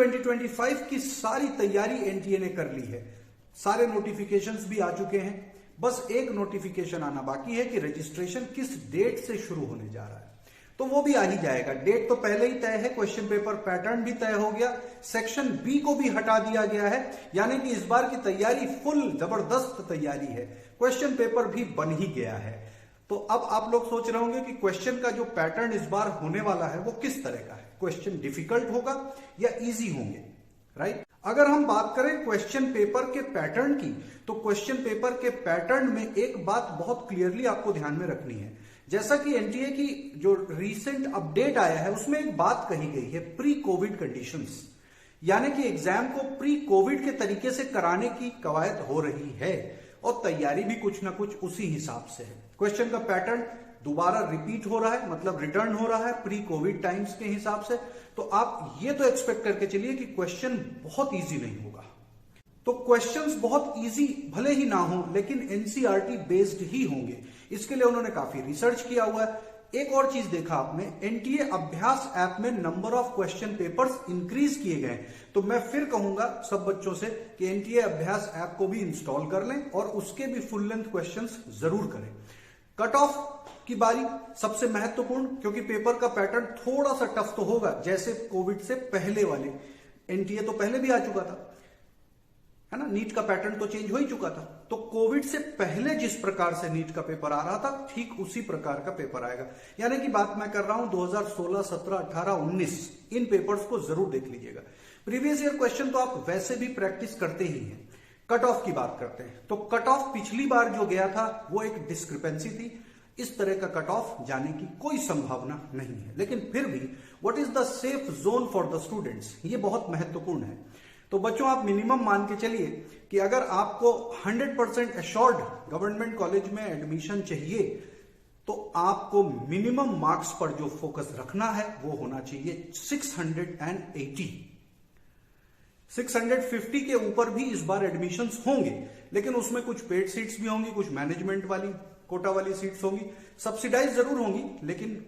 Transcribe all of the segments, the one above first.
2025 की सारी तैयारी एनटीए ने कर ली है, सारे नोटिफिकेशंस भी आ चुके हैं। बस एक नोटिफिकेशन आना बाकी है कि रजिस्ट्रेशन किस डेट से शुरू होने जा रहा है, तो वो भी आ ही जाएगा। डेट तो पहले ही तय है, क्वेश्चन पेपर पैटर्न भी तय हो गया, सेक्शन बी को भी हटा दिया गया है, यानी कि इस बार की तैयारी फुल जबरदस्त तैयारी है। क्वेश्चन पेपर भी बन ही गया है। तो अब आप लोग सोच रहे होंगे कि क्वेश्चन का जो पैटर्न इस बार होने वाला है वो किस तरह का है, क्वेश्चन डिफिकल्ट होगा या इजी होंगे, राइट? अगर हम बात करें क्वेश्चन पेपर के पैटर्न की, तो क्वेश्चन पेपर के पैटर्न में एक बात बहुत क्लियरली आपको ध्यान में रखनी है। जैसा कि एनटीए की जो रीसेंट अपडेट आया है उसमें एक बात कही गई है, प्री कोविड कंडीशंस, यानी कि एग्जाम को प्री कोविड के तरीके से कराने की कवायद हो रही है और तैयारी भी कुछ ना कुछ उसी हिसाब से है। क्वेश्चन का पैटर्न दोबारा रिपीट हो रहा है, मतलब रिटर्न हो रहा है प्री कोविड टाइम्स के हिसाब से। तो आप ये तो एक्सपेक्ट करके चलिए कि क्वेश्चन बहुत इजी नहीं होगा। तो क्वेश्चंस बहुत इजी भले ही ना हो, लेकिन एनसीईआरटी बेस्ड ही होंगे। इसके लिए उन्होंने काफी रिसर्च किया हुआ है। एक और चीज देखा आपने, एनटीए अभ्यास ऐप में number of question papers increase किए गए। तो मैं फिर कहूंगा सब बच्चों से कि एनटीए अभ्यास ऐप को भी इंस्टॉल कर लें और उसके भी फुल लेंथ क्वेश्चंस जरूर करें। कट ऑफ की बारी सबसे महत्वपूर्ण, क्योंकि पेपर का पैटर्न थोड़ा सा टफ तो होगा, जैसे कोविड से पहले वाले। एनटीए तो पहले भी आ चुका था, है ना, नीट का पैटर्न तो चेंज हो ही चुका था। तो कोविड से पहले जिस प्रकार से नीट का पेपर आ रहा था, ठीक उसी प्रकार का पेपर आएगा। यानी कि बात मैं कर रहा हूं 2016, 17, 18, 19 इन पेपर्स को जरूर देख लीजिएगा। प्रीवियस ईयर क्वेश्चन तो आप वैसे भी प्रैक्टिस करते ही हैं। कट ऑफ की बात करते हैं, तो कट ऑफ पिछली बार जो गया था वो एक डिस्क्रिपेंसी थी। इस तरह का कट ऑफ जाने की कोई संभावना नहीं है, लेकिन फिर भी what is the safe zone for the students, ये बहुत महत्वपूर्ण है। तो बच्चों आप मिनिमम मान के चलिए कि अगर आपको 100% एश्योर्ड गवर्नमेंट कॉलेज में एडमिशन चाहिए, तो आपको मिनिमम मार्क्स पर जो फोकस रखना है वो होना चाहिए 680। 650 के ऊपर भी इस बार एडमिशंस होंगे, लेकिन उसमें कुछ पेड सीट्स भी होंगी, कुछ मैनेजमेंट वाली कोटा वाली सीट्स होंगी, सब्सिडाइज जरूर होंगी, लेकिन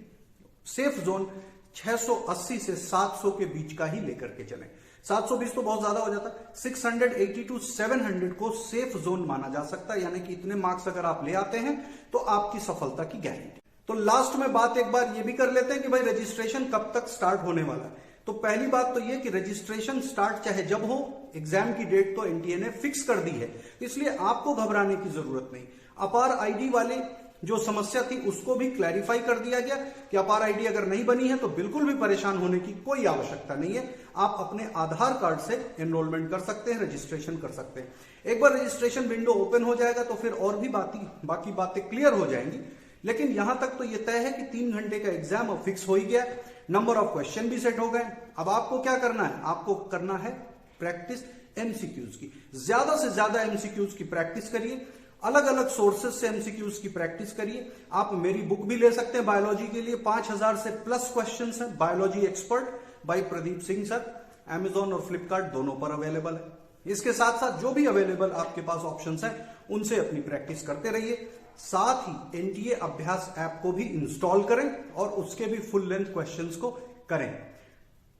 सेफ जोन 680 से 700 के बीच का ही लेकर के चलें। 720 तो बहुत ज्यादा हो जाता है। 680 टू 700 को सेफ जोन माना जा सकता है, यानी कि इतने मार्क्स अगर आप ले आते हैं तो आपकी सफलता की गारंटी। तो लास्ट में बात एक बार ये भी कर लेते हैं कि भाई रजिस्ट्रेशन कब तक स्टार्ट होने वाला है। तो पहली बात तो ये कि रजिस्ट्रेशन स्टार्ट चाहे जब हो, एग्जाम की डेट तो एनटीए ने फिक्स कर दी है, इसलिए आपको घबराने की जरूरत नहीं। अपार आईडी वाले जो समस्या थी उसको भी क्लैरिफाई कर दिया गया कि अपार आईडी अगर नहीं बनी है तो बिल्कुल भी परेशान होने की कोई आवश्यकता नहीं है। आप अपने आधार कार्ड से एनरोलमेंट कर सकते हैं, रजिस्ट्रेशन कर सकते हैं। एक बार रजिस्ट्रेशन विंडो ओपन हो जाएगा तो फिर और भी बाकी बातें क्लियर हो जाएंगी। लेकिन यहां तक तो यह तय है कि 3 घंटे का एग्जाम अब फिक्स हो ही गया, नंबर ऑफ क्वेश्चन भी सेट हो गए। अब आपको क्या करना है, आपको करना है प्रैक्टिस एमसीक्यूज की। ज्यादा से ज्यादा एमसीक्यूज की प्रैक्टिस करिए, अलग अलग सोर्सेज से एमसीक्यूज की प्रैक्टिस करिए। आप मेरी बुक भी ले सकते हैं बायोलॉजी के लिए, 5000 से प्लस क्वेश्चंस हैं, biology expert by Pradeep Singh sir. Amazon और फ्लिपकार्ट दोनों पर अवेलेबल है। इसके साथ साथ जो भी अवेलेबल आपके पास ऑप्शंस हैं उनसे अपनी प्रैक्टिस करते रहिए। साथ ही एनटीए अभ्यास ऐप को भी इंस्टॉल करें और उसके भी फुल लेंथ क्वेश्चंस को करें।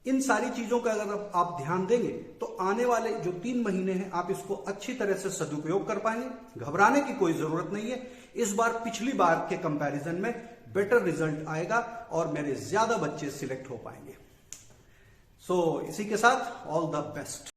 इन सारी चीजों का अगर आप ध्यान देंगे तो आने वाले जो 3 महीने हैं आप इसको अच्छी तरह से सदुपयोग कर पाएंगे। घबराने की कोई जरूरत नहीं है। इस बार पिछली बार के कंपैरिजन में बेटर रिजल्ट आएगा और मेरे ज्यादा बच्चे सिलेक्ट हो पाएंगे। सो इसी के साथ ऑल द बेस्ट।